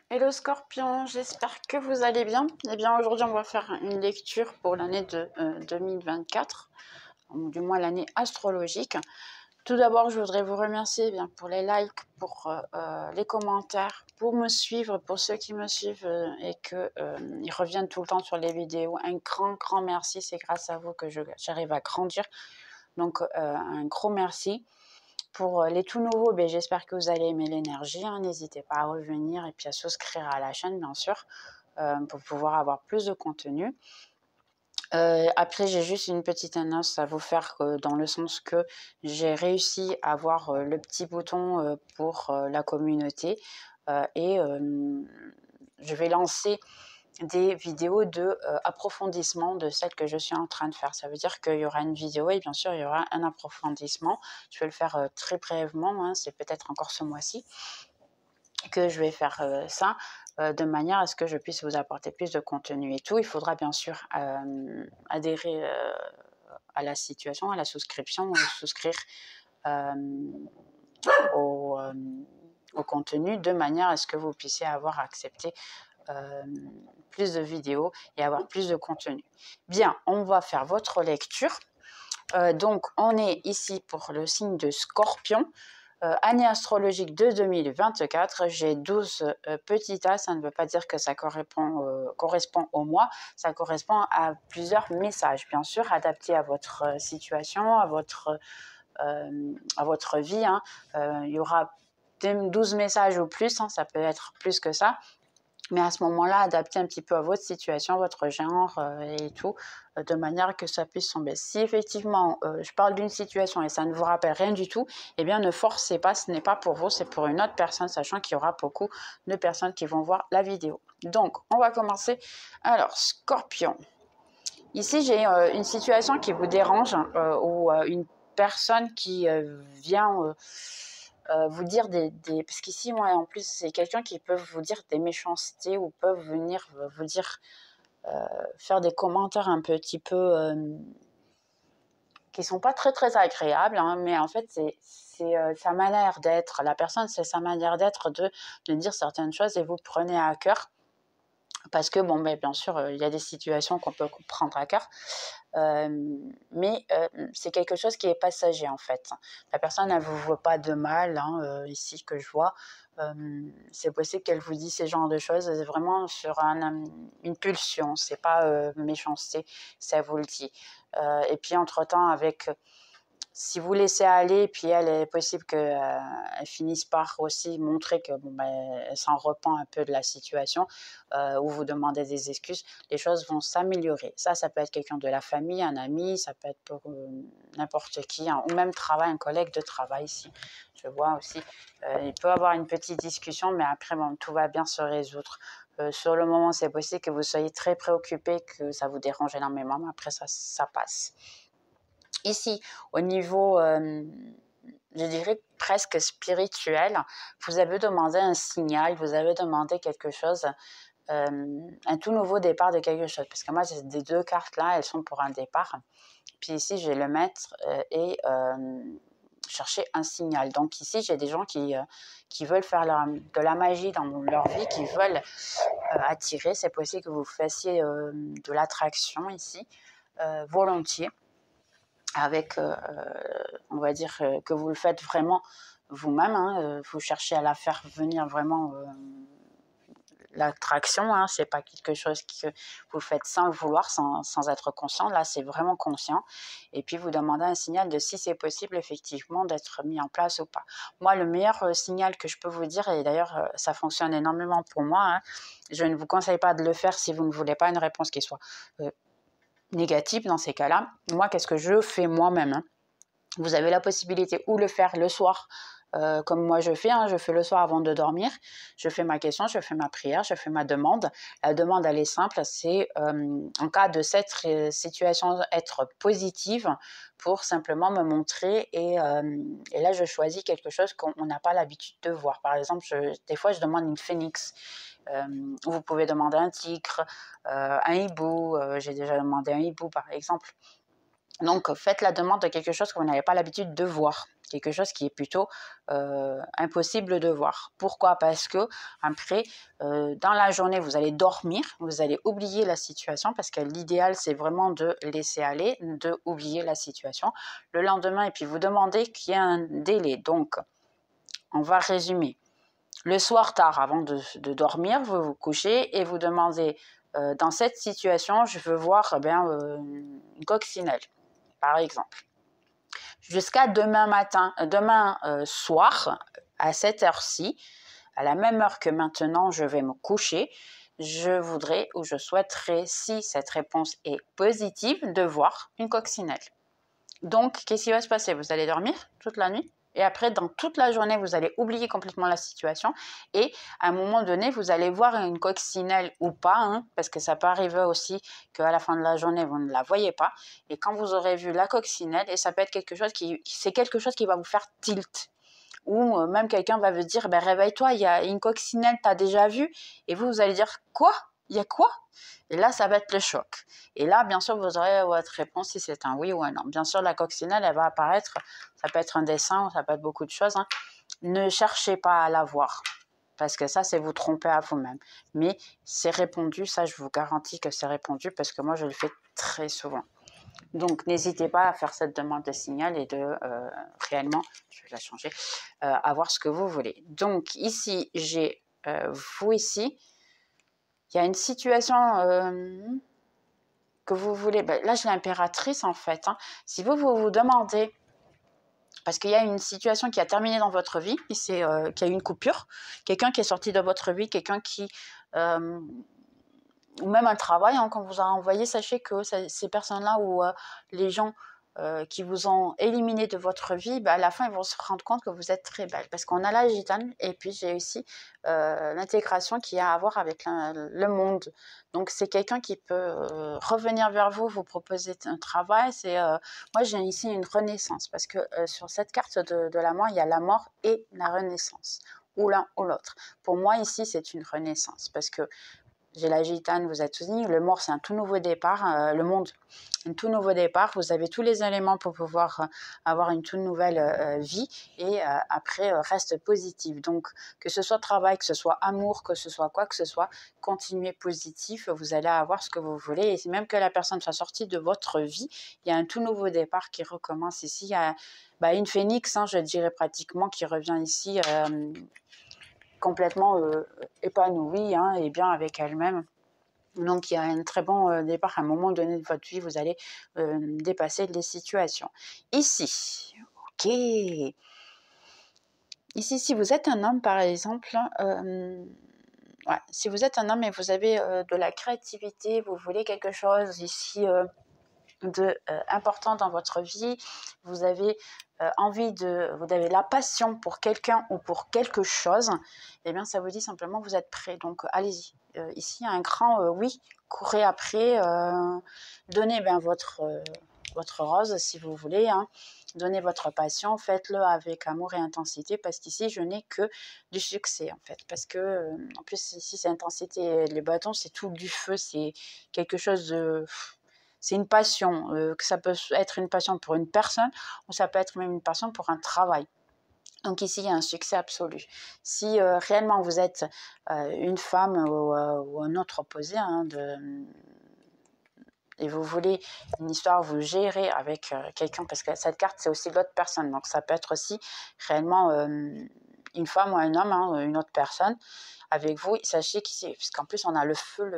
Hello Scorpion, j'espère que vous allez bien. Eh bien aujourd'hui on va faire une lecture pour l'année de 2024, ou du moins l'année astrologique. Tout d'abord je voudrais vous remercier pour les likes, pour les commentaires, pour me suivre, pour ceux qui me suivent et qu'ils reviennent tout le temps sur les vidéos. Un grand merci, c'est grâce à vous que j'arrive à grandir. Donc un gros merci. Pour les tout nouveaux, j'espère que vous allez aimer l'énergie. N'hésitez pas à revenir et puis à souscrire à la chaîne, bien sûr, pour pouvoir avoir plus de contenu. Après, j'ai juste une petite annonce à vous faire dans le sens que j'ai réussi à avoir le petit bouton pour la communauté et je vais lancer des vidéos de approfondissement de celles que je suis en train de faire. Ça veut dire qu'il y aura une vidéo et bien sûr il y aura un approfondissement. Je vais le faire très brièvement, c'est peut-être encore ce mois-ci que je vais faire ça, de manière à ce que je puisse vous apporter plus de contenu et tout. Il faudra bien sûr adhérer à la situation, à la souscription, souscrire au, au contenu de manière à ce que vous puissiez avoir accepté plus de vidéos et avoir plus de contenu. Bien, on va faire votre lecture. Donc, on est ici pour le signe de Scorpion. Année astrologique de 2024, j'ai 12 petits as, ça ne veut pas dire que ça correspond au mois, ça correspond à plusieurs messages, bien sûr, adaptés à votre situation, à votre vie. Il y aura 12 messages ou plus, ça peut être plus que ça. Mais à ce moment-là, adaptez un petit peu à votre situation, votre genre et tout, de manière que ça puisse tomber. Si effectivement, je parle d'une situation et ça ne vous rappelle rien du tout, eh bien ne forcez pas, ce n'est pas pour vous, c'est pour une autre personne, sachant qu'il y aura beaucoup de personnes qui vont voir la vidéo. Donc, on va commencer. Alors, Scorpion. Ici, j'ai une situation qui vous dérange ou une personne qui vient vous dire parce qu'ici, moi, en plus, c'est quelqu'un qui peut vous dire des méchancetés ou peut venir vous dire, faire des commentaires un petit peu qui sont pas très agréables, mais en fait, c'est sa manière d'être. La personne, c'est sa manière d'être de dire certaines choses et vous prenez à cœur. Parce que, bon, bien sûr, il y a des situations qu'on peut prendre à cœur, mais c'est quelque chose qui est passager, en fait. La personne, elle ne vous voit pas de mal, ici, que je vois. C'est possible qu'elle vous dise ce genre de choses vraiment sur une pulsion, c'est pas méchanceté, ça vous le dit. Et puis, entre-temps, si vous laissez aller, puis elle est possible qu'elle finisse par aussi montrer que elle s'en repent un peu de la situation ou vous demandez des excuses, les choses vont s'améliorer. Ça peut être quelqu'un de la famille, un ami, ça peut être pour n'importe qui, ou même un collègue de travail ici. Je vois aussi, il peut y avoir une petite discussion, mais après, tout va bien se résoudre. Sur le moment, c'est possible que vous soyez très préoccupé, que ça vous dérange énormément, mais après, ça passe. Ici, au niveau, je dirais presque spirituel, vous avez demandé un signal, vous avez demandé quelque chose, un tout nouveau départ de quelque chose. Parce que moi, j'ai des deux cartes-là, elles sont pour un départ. Puis ici, je vais le mettre et chercher un signal. Donc ici, j'ai des gens qui veulent faire de la magie dans leur vie, qui veulent attirer. C'est possible que vous fassiez de l'attraction ici, volontiers. Avec, on va dire que vous le faites vraiment vous-même, vous cherchez à la faire venir vraiment, l'attraction, c'est pas quelque chose que vous faites sans le vouloir, sans être conscient. Là, c'est vraiment conscient. Et puis, vous demandez un signal de si c'est possible, effectivement, d'être mis en place ou pas. Moi, le meilleur signal que je peux vous dire, et d'ailleurs, ça fonctionne énormément pour moi, je ne vous conseille pas de le faire si vous ne voulez pas une réponse qui soit négative dans ces cas-là. Moi, qu'est-ce que je fais moi-même, Vous avez la possibilité ou le faire le soir, comme moi je fais le soir avant de dormir. Je fais ma question, je fais ma prière, je fais ma demande. La demande, elle est simple, c'est en cas de cette situation, être positive pour simplement me montrer. Et là, je choisis quelque chose qu'on n'a pas l'habitude de voir. Par exemple, des fois, je demande une phénix. Vous pouvez demander un tigre, un hibou. J'ai déjà demandé un hibou, par exemple. Donc, faites la demande de quelque chose que vous n'avez pas l'habitude de voir, quelque chose qui est plutôt impossible de voir. Pourquoi? Parce que après, dans la journée, vous allez dormir, vous allez oublier la situation, parce que l'idéal, c'est vraiment de laisser aller, de oublier la situation. Le lendemain, et puis vous demandez qu'il y ait un délai. Donc, on va résumer. Le soir tard, avant de dormir, vous vous couchez et vous demandez, dans cette situation, je veux voir une coccinelle, par exemple. Jusqu'à demain matin, demain soir, à cette heure-ci, à la même heure que maintenant je vais me coucher, je voudrais ou je souhaiterais, si cette réponse est positive, de voir une coccinelle. Donc, qu'est-ce qui va se passer? Vous allez dormir toute la nuit et après, dans toute la journée, vous allez oublier complètement la situation et à un moment donné, vous allez voir une coccinelle ou pas, hein, parce que ça peut arriver aussi qu'à la fin de la journée, vous ne la voyez pas. Et quand vous aurez vu la coccinelle, et ça peut être quelque chose c'est quelque chose qui va vous faire tilt. Ou même quelqu'un va vous dire, ben, réveille-toi, il y a une coccinelle, t'as déjà vu? Et vous allez dire, quoi? Il y a quoi? Et là, ça va être le choc. Et là, bien sûr, vous aurez votre réponse si c'est un oui ou un non. Bien sûr, la coccinelle, elle va apparaître, ça peut être un dessin, ça peut être beaucoup de choses, hein. Ne cherchez pas à la voir, parce que ça, c'est vous tromper à vous-même. Mais c'est répondu, ça, je vous garantis que c'est répondu, parce que moi, je le fais très souvent. Donc, n'hésitez pas à faire cette demande de signal et de réellement, je vais la changer, avoir ce que vous voulez. Donc, ici, j'ai vous ici. Il y a une situation que vous voulez. Ben, là, j'ai l'impératrice en fait. Hein. Si vous demandez, parce qu'il y a une situation qui a terminé dans votre vie, et c'est qu'il y a eu une coupure, quelqu'un qui est sorti de votre vie, quelqu'un qui ou même un travail qu'on vous a envoyé, sachez que ces personnes-là ou les gens qui vous ont éliminé de votre vie, à la fin, ils vont se rendre compte que vous êtes très belle. Parce qu'on a la gitane et puis j'ai aussi l'intégration qui a à voir avec le monde. Donc, c'est quelqu'un qui peut revenir vers vous, vous proposer un travail. Moi, j'ai ici une renaissance parce que sur cette carte de la mort, il y a la mort et la renaissance, ou l'un ou l'autre. Pour moi, ici, c'est une renaissance parce que j'ai la gitane, vous êtes unis. Le mort, c'est un tout nouveau départ. Le monde, un tout nouveau départ. Vous avez tous les éléments pour pouvoir avoir une toute nouvelle vie. Et après, reste positif. Donc, que ce soit travail, que ce soit amour, que ce soit quoi que ce soit, continuez positif. Vous allez avoir ce que vous voulez. Et même que la personne soit sortie de votre vie, il y a un tout nouveau départ qui recommence ici. Il y a une phénix, hein, je dirais pratiquement, qui revient ici. Complètement épanouie hein, et bien avec elle-même. Donc, il y a un très bon départ. À un moment donné de votre vie, vous allez dépasser les situations. Ici, ok. Ici, si vous êtes un homme, par exemple, ouais, si vous êtes un homme et vous avez de la créativité, vous voulez quelque chose ici important dans votre vie, vous avez vous avez la passion pour quelqu'un ou pour quelque chose, eh bien ça vous dit simplement vous êtes prêt. Donc allez-y. Ici, un grand oui, courez après, donnez votre rose si vous voulez, hein. Donnez votre passion, faites-le avec amour et intensité, parce qu'ici, je n'ai que du succès, en fait. Parce que, en plus, ici, c'est intensité. Les bâtons, c'est tout du feu, c'est quelque chose de... C'est une passion, que ça peut être une passion pour une personne, ou ça peut être même une passion pour un travail. Donc ici, il y a un succès absolu. Si réellement vous êtes une femme ou un autre opposé, hein, et vous voulez une histoire, vous gérez avec quelqu'un, parce que cette carte, c'est aussi l'autre personne. Donc ça peut être aussi réellement une femme ou un homme, hein, une autre personne avec vous. Sachez qu'ici, puisqu'en plus on a le feu,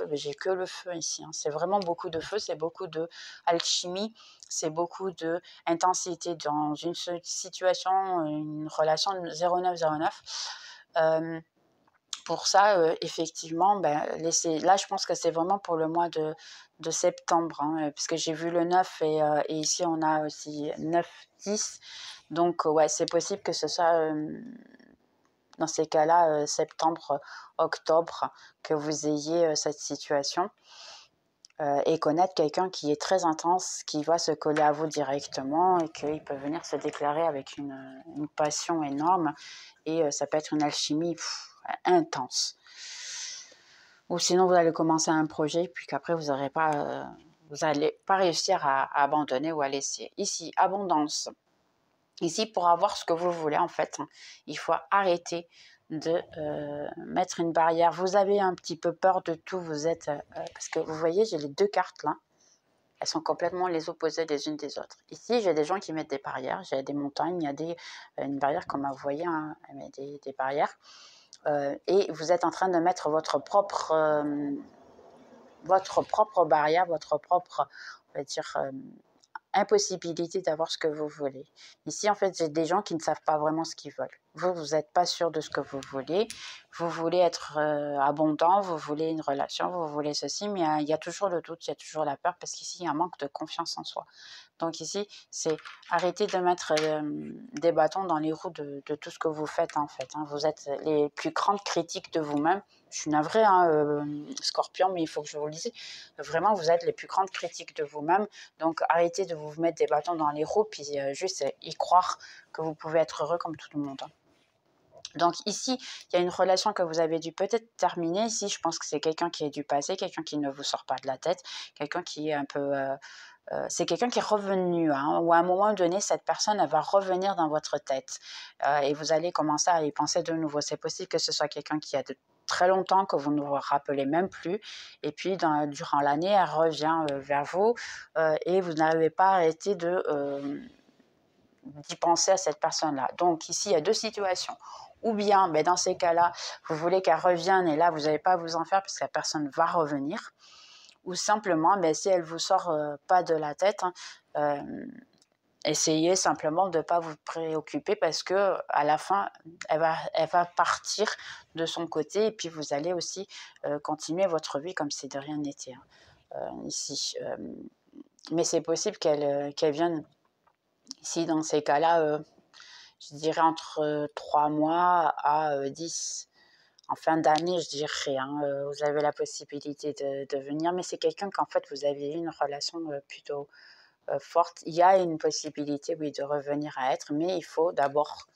mais j'ai que le feu ici. Hein. C'est vraiment beaucoup de feu, c'est beaucoup de alchimie, c'est beaucoup de intensité dans une situation, une relation 0909. Pour ça, effectivement, là, je pense que c'est vraiment pour le mois de septembre, hein, puisque j'ai vu le 9 et ici, on a aussi 9, 10. Donc, ouais, c'est possible que ce soit, dans ces cas-là, septembre, octobre, que vous ayez cette situation. Et connaître quelqu'un qui est très intense, qui va se coller à vous directement et qu'il peut venir se déclarer avec une passion énorme. Et ça peut être une alchimie intense. Ou sinon, vous allez commencer un projet, puis qu'après, vous n'aurez pas vous n'allez pas réussir à abandonner ou à laisser. Ici, abondance. Ici, pour avoir ce que vous voulez, en fait, il faut arrêter de mettre une barrière. Vous avez un petit peu peur de tout, vous êtes... parce que vous voyez, j'ai les deux cartes là. Elles sont complètement les opposés les unes des autres. Ici, j'ai des gens qui mettent des barrières. J'ai des montagnes, il y a une barrière, comme vous voyez, hein, elle met des barrières. Et vous êtes en train de mettre votre propre barrière, votre propre, on va dire, impossibilité d'avoir ce que vous voulez. Ici, en fait, j'ai des gens qui ne savent pas vraiment ce qu'ils veulent. Vous n'êtes pas sûr de ce que vous voulez être abondant, vous voulez une relation, vous voulez ceci, mais il y a toujours le doute, il y a toujours la peur, parce qu'ici, il y a un manque de confiance en soi. Donc ici, c'est arrêter de mettre des bâtons dans les roues de tout ce que vous faites, en fait. Hein. Vous êtes les plus grandes critiques de vous-même. Je suis navrée, hein, Scorpion, mais il faut que je vous le dise. Vraiment, vous êtes les plus grandes critiques de vous-même. Donc arrêtez de vous mettre des bâtons dans les roues, puis juste y croire que vous pouvez être heureux comme tout le monde. Hein. Donc ici, il y a une relation que vous avez dû peut-être terminer. Ici, je pense que c'est quelqu'un qui est du passé, quelqu'un qui ne vous sort pas de la tête, quelqu'un qui est un peu... c'est quelqu'un qui est revenu, hein, ou à un moment donné, cette personne, elle va revenir dans votre tête et vous allez commencer à y penser de nouveau. C'est possible que ce soit quelqu'un qui a de très longtemps, que vous ne vous rappelez même plus, et puis durant l'année, elle revient vers vous et vous n'arrivez pas à arrêter d'y penser à cette personne-là. Donc ici, il y a deux situations. Ou bien, ben, dans ces cas-là, vous voulez qu'elle revienne et là, vous n'allez pas à vous en faire parce que la personne va revenir. Ou simplement, ben, si elle ne vous sort pas de la tête, hein, essayez simplement de ne pas vous préoccuper parce que à la fin, elle va partir de son côté et puis vous allez aussi continuer votre vie comme si de rien n'était ici. Mais c'est possible qu'elle vienne ici dans ces cas-là, je dirais entre 3 mois à 10. En fin d'année, je dirais, hein, vous avez la possibilité de venir, mais c'est quelqu'un qu'en fait, vous avez eu une relation plutôt forte. Il y a une possibilité, oui, de revenir à être, mais il faut d'abord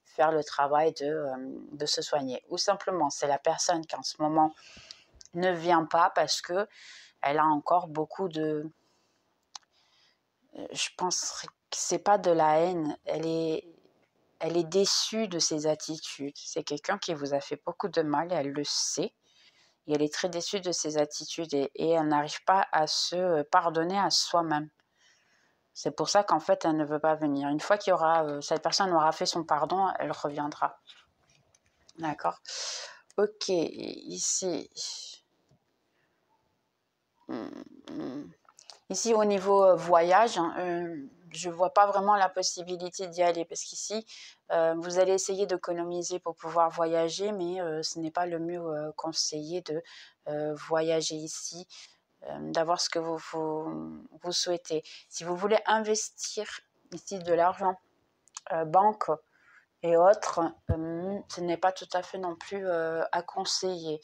faire le travail de se soigner. Ou simplement, c'est la personne qui en ce moment ne vient pas parce que elle a encore beaucoup de... je pense que c'est pas de la haine, elle est déçue de ses attitudes. C'est quelqu'un qui vous a fait beaucoup de mal et elle le sait. Et elle est très déçue de ses attitudes et elle n'arrive pas à se pardonner à soi-même. C'est pour ça qu'en fait, elle ne veut pas venir. Une fois qu'il y aura, cette personne aura fait son pardon, elle reviendra. D'accord? Ok, ici. Ici, au niveau voyage, hein, je ne vois pas vraiment la possibilité d'y aller parce qu'ici, vous allez essayer d'économiser pour pouvoir voyager, mais ce n'est pas le mieux conseillé de voyager ici, d'avoir ce que vous souhaitez. Si vous voulez investir ici de l'argent, banque et autres, ce n'est pas tout à fait non plus à conseiller.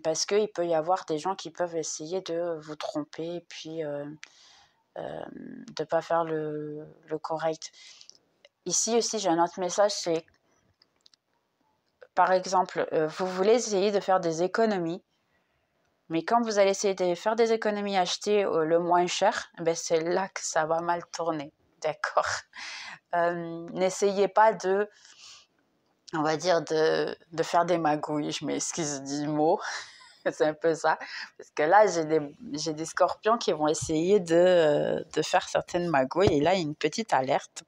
Parce qu'il peut y avoir des gens qui peuvent essayer de vous tromper et puis de ne pas faire le correct. Ici aussi, j'ai un autre message, c'est par exemple, vous voulez essayer de faire des économies, mais quand vous allez essayer de faire des économies, acheter le moins cher, ben c'est là que ça va mal tourner, d'accord? N'essayez pas de, on va dire, de faire des magouilles, je m'excuse du mot, c'est un peu ça, parce que là, j'ai des scorpions qui vont essayer de faire certaines magouilles, et là, il y a une petite alerte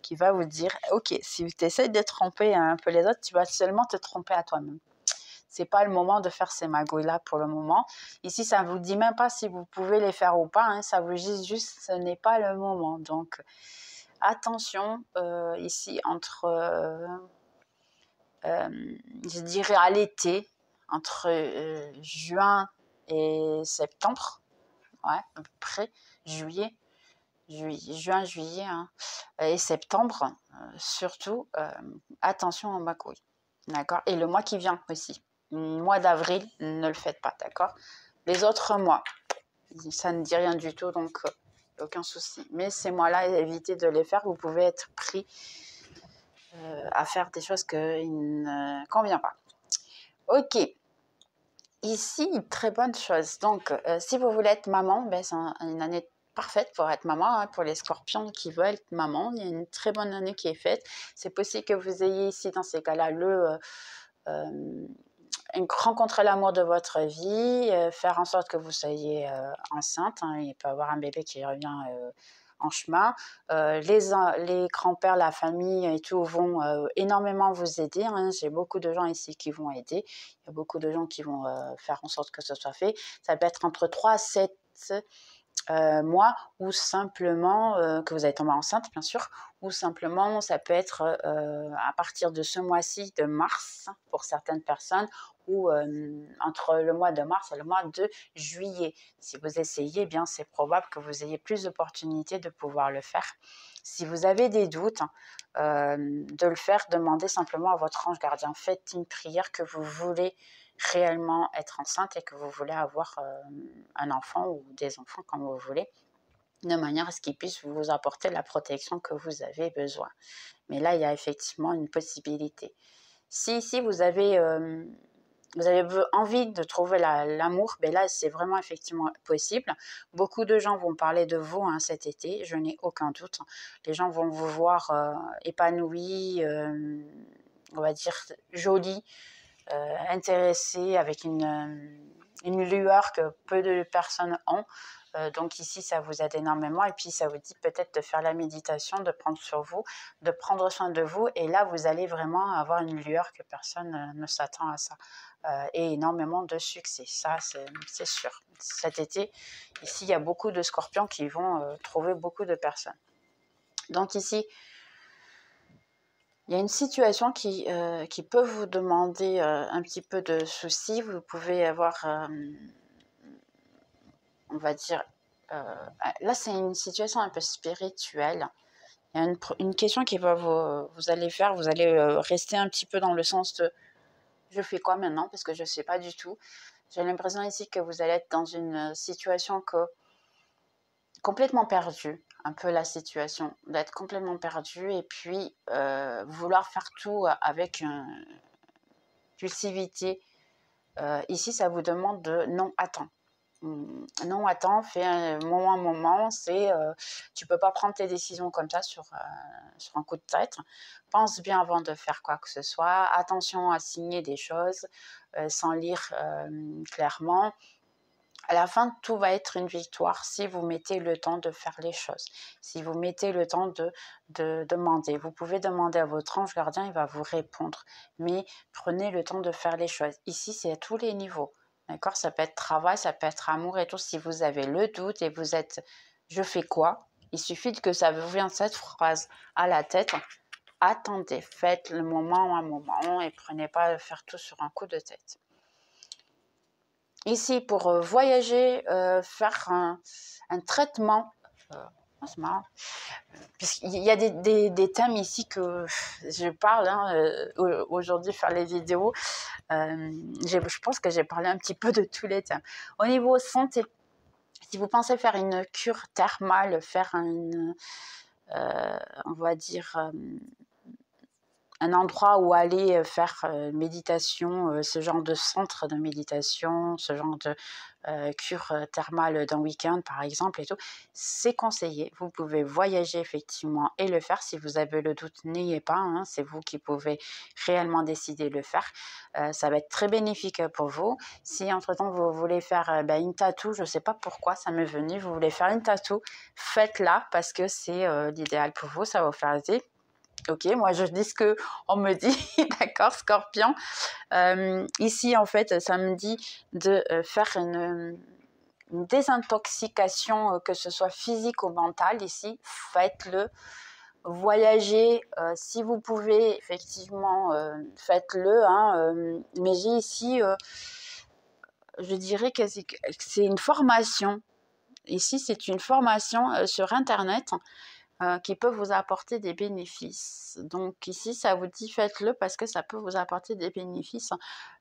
qui va vous dire, ok, si tu essaies de tromper un peu les autres, tu vas seulement te tromper à toi-même. C'est pas le moment de faire ces magouilles-là pour le moment. Ici, ça ne vous dit même pas si vous pouvez les faire ou pas, hein, ça vous dit juste ce n'est pas le moment. Donc, attention, ici, entre, je dirais à l'été, entre juin et septembre, ouais, à peu près, juin, juillet hein, et septembre, surtout, attention aux magouilles, d'accord? Et le mois qui vient aussi, le mois d'avril, ne le faites pas, d'accord? Les autres mois, ça ne dit rien du tout, donc aucun souci. Mais ces mois-là, évitez de les faire, vous pouvez être pris à faire des choses qui ne conviennent pas. Ok, Ici, une très bonne chose. Donc, si vous voulez être maman, ben, c'est une année parfaite pour être maman, hein, pour les scorpions qui veulent être maman. Il y a une très bonne année qui est faite. C'est possible que vous ayez ici, dans ces cas-là, rencontrer l'amour de votre vie, faire en sorte que vous soyez enceinte. Hein, il peut y avoir un bébé qui revient en chemin. Les grands-pères, la famille et tout vont énormément vous aider. Hein. J'ai beaucoup de gens ici qui vont aider. Il y a beaucoup de gens qui vont faire en sorte que ce soit fait. Ça peut être entre 3 à 7 mois, ou simplement que vous allez tomber enceinte, bien sûr, ou simplement ça peut être à partir de ce mois-ci de mars pour certaines personnes, ou entre le mois de mars et le mois de juillet. Si vous essayez, bien c'est probable que vous ayez plus d'opportunités de pouvoir le faire. Si vous avez des doutes, de le faire, demandez simplement à votre ange gardien. Faites une prière que vous voulez réellement être enceinte et que vous voulez avoir un enfant ou des enfants comme vous voulez, de manière à ce qu'ils puissent vous apporter la protection que vous avez besoin. Mais là, il y a effectivement une possibilité. Si vous avez envie de trouver l'amour, ben là, c'est vraiment effectivement possible. Beaucoup de gens vont parler de vous hein, cet été, je n'ai aucun doute. Les gens vont vous voir épanouis, on va dire jolis, intéressé, avec une lueur que peu de personnes ont. Donc ici, ça vous aide énormément et puis ça vous dit peut-être de faire la méditation, de prendre sur vous, de prendre soin de vous et là, vous allez vraiment avoir une lueur que personne ne s'attend à ça. Et énormément de succès, ça c'est sûr. Cet été, ici, il y a beaucoup de scorpions qui vont trouver beaucoup de personnes. Donc ici, il y a une situation qui peut vous demander un petit peu de soucis. Vous pouvez avoir, on va dire, là c'est une situation un peu spirituelle. Il y a une question qui va vous allez faire, vous allez rester un petit peu dans le sens de je fais quoi maintenant parce que je ne sais pas du tout. J'ai l'impression ici que vous allez être dans une situation complètement perdue, un peu la situation, d'être complètement perdu et puis vouloir faire tout avec impulsivité. Ici, ça vous demande de non, attends. Non, attends, fais un moment, c'est tu peux pas prendre tes décisions comme ça sur un coup de tête. Pense bien avant de faire quoi que ce soit. Attention à signer des choses sans lire clairement. À la fin, tout va être une victoire si vous mettez le temps de faire les choses, si vous mettez le temps de demander. Vous pouvez demander à votre ange gardien, il va vous répondre, mais prenez le temps de faire les choses. Ici, c'est à tous les niveaux, d'accord? Ça peut être travail, ça peut être amour et tout. Si vous avez le doute et vous êtes « je fais quoi ?» Il suffit que ça vous vienne cette phrase à la tête. Attendez, faites le moment à un moment et prenez pas faire tout sur un coup de tête. Ici, pour voyager, faire un traitement, c'est marrant, puisqu'il y a des thèmes ici que je parle hein, aujourd'hui, faire les vidéos. Je pense que j'ai parlé un petit peu de tous les thèmes. Au niveau santé, si vous pensez faire une cure thermale, faire on va dire, un endroit où aller faire méditation, ce genre de centre de méditation, ce genre de cure thermale d'un week-end par exemple et tout, c'est conseillé. Vous pouvez voyager effectivement et le faire. Si vous avez le doute, n'ayez pas, hein, c'est vous qui pouvez réellement décider de le faire. Ça va être très bénéfique pour vous. Si entre-temps vous voulez faire une tatou, je ne sais pas pourquoi ça m'est venu, vous voulez faire une tatou, faites-la parce que c'est l'idéal pour vous, ça va vous faire aider. Ok, moi je dis ce qu'on me dit, d'accord, Scorpion. Ici, en fait, ça me dit de faire une désintoxication, que ce soit physique ou mentale. Ici, faites-le. Voyagez, si vous pouvez, effectivement, faites-le. Hein, mais j'ai ici, je dirais que c'est une formation. Ici, c'est une formation sur Internet qui peut vous apporter des bénéfices. Donc ici, ça vous dit faites-le parce que ça peut vous apporter des bénéfices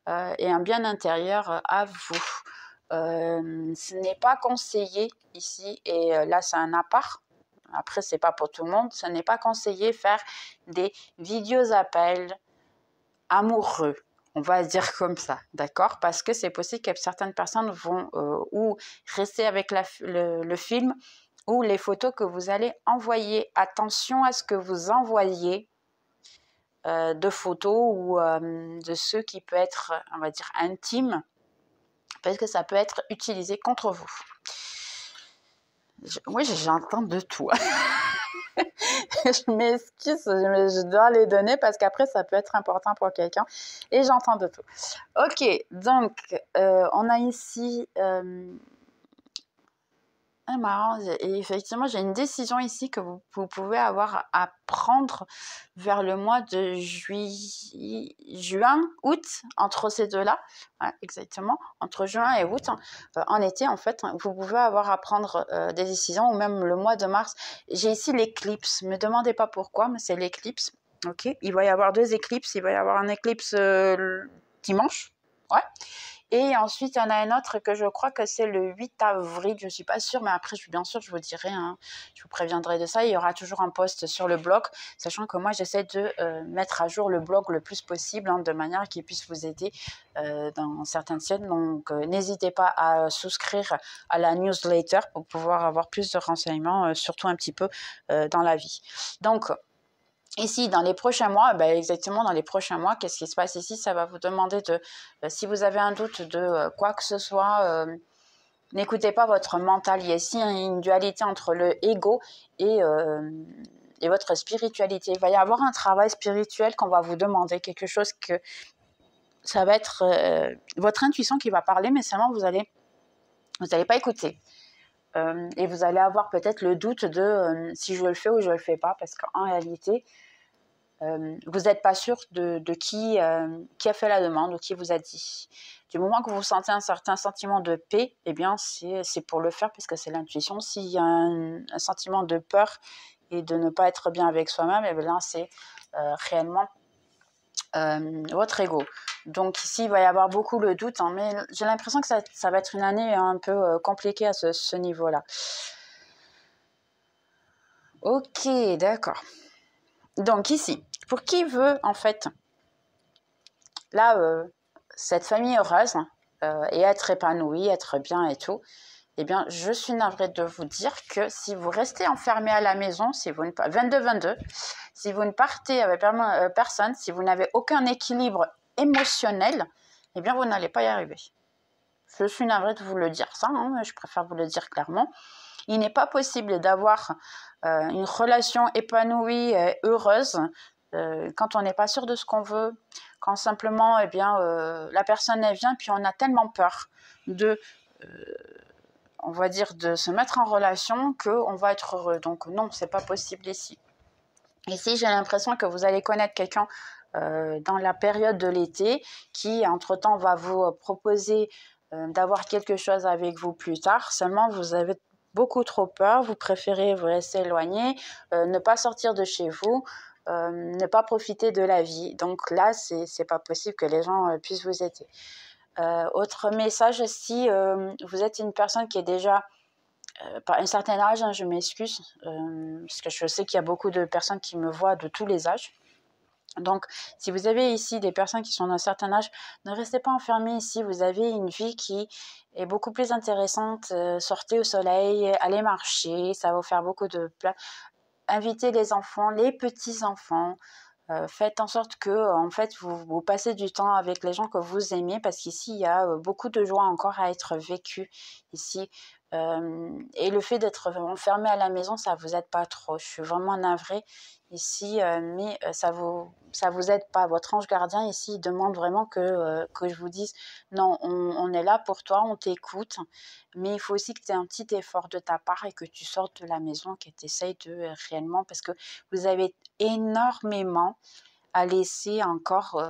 et un bien intérieur à vous. Ce n'est pas conseillé ici, et là c'est un à part. Après, c'est pas pour tout le monde. Ce n'est pas conseillé faire des vidéos appels amoureux. On va dire comme ça, d'accord? Parce que c'est possible que certaines personnes vont ou rester avec le film ou les photos que vous allez envoyer. Attention à ce que vous envoyez de photos ou de ceux qui peuvent être, on va dire, intimes, parce que ça peut être utilisé contre vous. Oui, j'entends de tout. Je m'excuse, je dois les donner parce qu'après, ça peut être important pour quelqu'un. Et j'entends de tout. Ok, donc, on a ici... marrant, et effectivement, j'ai une décision ici que vous pouvez avoir à prendre vers le mois de juin, août, entre ces deux-là, ouais, exactement, entre juin et août, en été, en fait, vous pouvez avoir à prendre des décisions, ou même le mois de mars. J'ai ici l'éclipse, ne me demandez pas pourquoi, mais c'est l'éclipse, ok? Il va y avoir 2 éclipses, il va y avoir un éclipse dimanche, ouais. Et ensuite, il y en a un autre que je crois que c'est le 8 avril, je ne suis pas sûre, mais après, bien sûr, je vous dirai, hein, je vous préviendrai de ça. Il y aura toujours un post sur le blog, sachant que moi, j'essaie de mettre à jour le blog le plus possible, hein, de manière qu'il puisse vous aider dans certaines scènes. Donc, n'hésitez pas à souscrire à la newsletter pour pouvoir avoir plus de renseignements, surtout un petit peu dans la vie. Donc, ici, dans les prochains mois, exactement dans les prochains mois, qu'est-ce qui se passe ici? Ça va vous demander de, si vous avez un doute de quoi que ce soit, n'écoutez pas votre mental. Il y a ici une dualité entre le ego et votre spiritualité. Il va y avoir un travail spirituel qu'on va vous demander, quelque chose que ça va être votre intuition qui va parler, mais seulement vous allez pas écouter. Et vous allez avoir peut-être le doute de si je le fais ou je le fais pas, parce qu'en réalité, vous n'êtes pas sûr de qui a fait la demande ou qui vous a dit. Du moment que vous sentez un certain sentiment de paix, eh bien, c'est pour le faire, puisque c'est l'intuition. S'il y a un sentiment de peur et de ne pas être bien avec soi-même, eh bien, c'est réellement votre ego. Donc ici, il va y avoir beaucoup le doute, hein, mais j'ai l'impression que ça va être une année un peu compliquée à ce niveau-là. Ok, d'accord. Donc ici, pour qui veut en fait, là, cette famille heureuse et être épanouie, être bien et tout, eh bien, je suis navrée de vous dire que si vous restez enfermé à la maison, si vous ne 22-22, si vous ne partez avec personne, si vous n'avez aucun équilibre émotionnel, eh bien, vous n'allez pas y arriver. Je suis navrée de vous le dire ça, hein, je préfère vous le dire clairement. Il n'est pas possible d'avoir une relation épanouie, heureuse, quand on n'est pas sûr de ce qu'on veut, quand simplement, eh bien, la personne elle vient, puis on a tellement peur de, on va dire, de se mettre en relation qu'on va être heureux. Donc non, c'est pas possible ici. Ici, j'ai l'impression que vous allez connaître quelqu'un dans la période de l'été qui, entre-temps, va vous proposer d'avoir quelque chose avec vous plus tard. Seulement, vous avez beaucoup trop peur, vous préférez vous rester éloigné, ne pas sortir de chez vous, ne pas profiter de la vie. Donc là, c'est pas possible que les gens puissent vous aider. Autre message, si vous êtes une personne qui est déjà par un certain âge, hein, je m'excuse, parce que je sais qu'il y a beaucoup de personnes qui me voient de tous les âges. Donc, si vous avez ici des personnes qui sont d'un certain âge, ne restez pas enfermés ici. Vous avez une vie qui est beaucoup plus intéressante. Sortez au soleil, allez marcher, ça va vous faire beaucoup de plaisir. Invitez les enfants, les petits-enfants. Faites en sorte que, en fait, vous passez du temps avec les gens que vous aimez, parce qu'ici, il y a beaucoup de joie encore à être vécue ici. Et le fait d'être enfermé à la maison, ça vous aide pas trop. Je suis vraiment navrée ici, mais ça vous aide pas. Votre ange gardien ici, il demande vraiment que je vous dise non, on est là pour toi, on t'écoute, mais il faut aussi que tu aies un petit effort de ta part et que tu sortes de la maison, que tu essayes de réellement, parce que vous avez énormément à laisser encore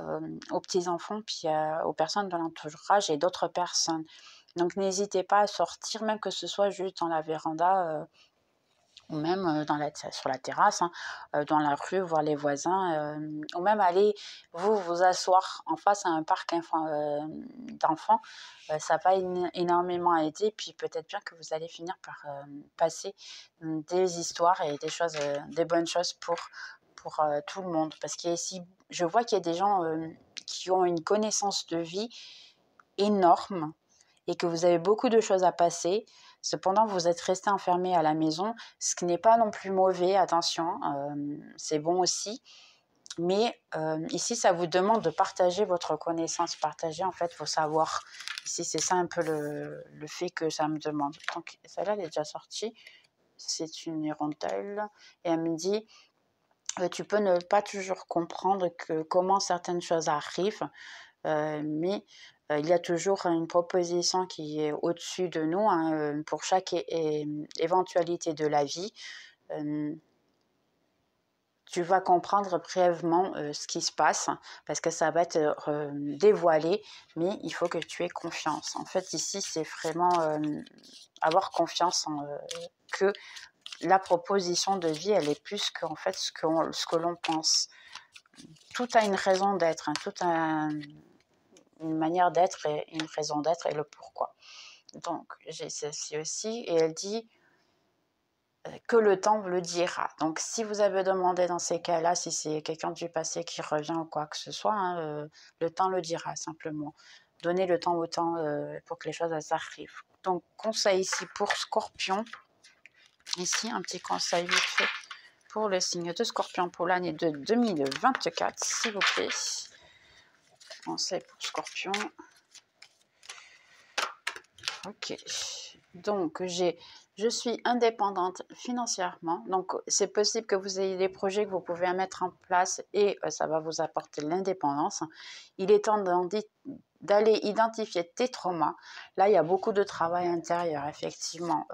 aux petits-enfants, puis aux personnes de l'entourage et d'autres personnes. Donc n'hésitez pas à sortir, même que ce soit juste dans la véranda ou même sur la terrasse, hein, dans la rue, voir les voisins, ou même aller vous asseoir en face à un parc d'enfants. Ça va énormément aider, puis peut-être bien que vous allez finir par passer des histoires et des choses, des bonnes choses pour tout le monde. Parce qu'ici, je vois qu'il y a des gens qui ont une connaissance de vie énorme et que vous avez beaucoup de choses à passer. Cependant, vous êtes resté enfermé à la maison, ce qui n'est pas non plus mauvais, attention, c'est bon aussi. Mais ici, ça vous demande de partager votre connaissance, partager en fait vos savoirs. Ici, c'est ça un peu le fait que ça me demande. Donc, celle-là, elle est déjà sortie. C'est une hirondelle. Et elle me dit, tu peux ne pas toujours comprendre comment certaines choses arrivent, mais il y a toujours une proposition qui est au-dessus de nous, hein, pour chaque éventualité de la vie. Tu vas comprendre brièvement ce qui se passe parce que ça va être dévoilé, mais il faut que tu aies confiance. En fait, ici, c'est vraiment avoir confiance en que la proposition de vie, elle est plus qu'en fait ce que l'on pense. Tout a une raison d'être, hein, tout a une manière d'être et une raison d'être et le pourquoi. Donc, j'ai celle-ci aussi et elle dit que le temps le dira. Donc, si vous avez demandé dans ces cas-là, si c'est quelqu'un du passé qui revient ou quoi que ce soit, hein, le temps le dira simplement. Donnez le temps au temps pour que les choses arrivent. Donc, conseil ici pour Scorpion. Ici, un petit conseil vite fait pour le signe de Scorpion pour l'année de 2024, s'il vous plaît. Conseil pour Scorpion. Ok. Donc, je suis indépendante financièrement. Donc, c'est possible que vous ayez des projets que vous pouvez mettre en place et ça va vous apporter l'indépendance. Il est temps d'aller identifier tes traumas. Là, il y a beaucoup de travail intérieur, effectivement,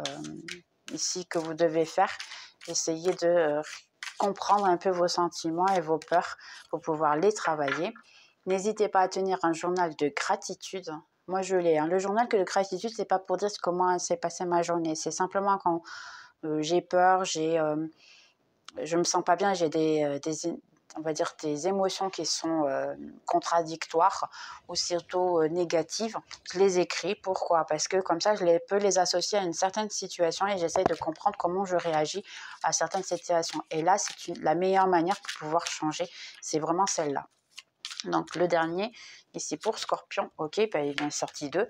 ici que vous devez faire. Essayez de comprendre un peu vos sentiments et vos peurs pour pouvoir les travailler. N'hésitez pas à tenir un journal de gratitude. Moi, je l'ai. Hein. Le journal de gratitude, c'est pas pour dire comment s'est passée ma journée. C'est simplement quand j'ai peur, je me sens pas bien, j'ai on va dire des émotions qui sont contradictoires ou surtout négatives. Je les écris. Pourquoi? Parce que comme ça, peux les associer à une certaine situation et j'essaie de comprendre comment je réagis à certaines situations. Et là, c'est la meilleure manière pour pouvoir changer. C'est vraiment celle-là. Donc, le dernier, ici pour Scorpion, ok, ben, il en est sorti 2.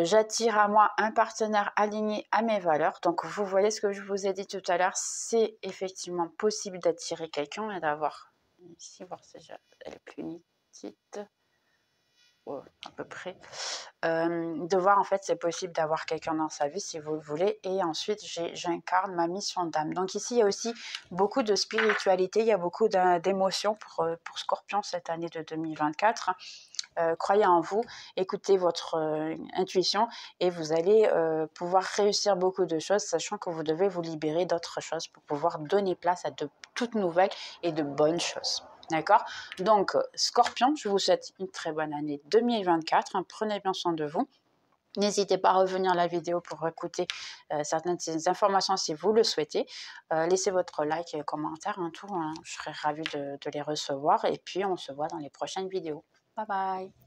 J'attire à moi un partenaire aligné à mes valeurs. Donc, vous voyez ce que je vous ai dit tout à l'heure, c'est effectivement possible d'attirer quelqu'un et d'avoir, ici, voir si elle est plus nitide, à peu près, de voir en fait c'est possible d'avoir quelqu'un dans sa vie si vous le voulez. Et ensuite, j'incarne ma mission d'âme. Donc ici, il y a aussi beaucoup de spiritualité, il y a beaucoup d'émotions pour Scorpion cette année de 2024. Croyez en vous, écoutez votre intuition et vous allez pouvoir réussir beaucoup de choses, sachant que vous devez vous libérer d'autres choses pour pouvoir donner place à de toutes nouvelles et de bonnes choses. D'accord? Donc, Scorpion, je vous souhaite une très bonne année 2024. Prenez bien soin de vous. N'hésitez pas à revenir à la vidéo pour écouter certaines de ces informations si vous le souhaitez. Laissez votre like et commentaire, tout. Hein, je serai ravie de les recevoir. Et puis, on se voit dans les prochaines vidéos. Bye bye!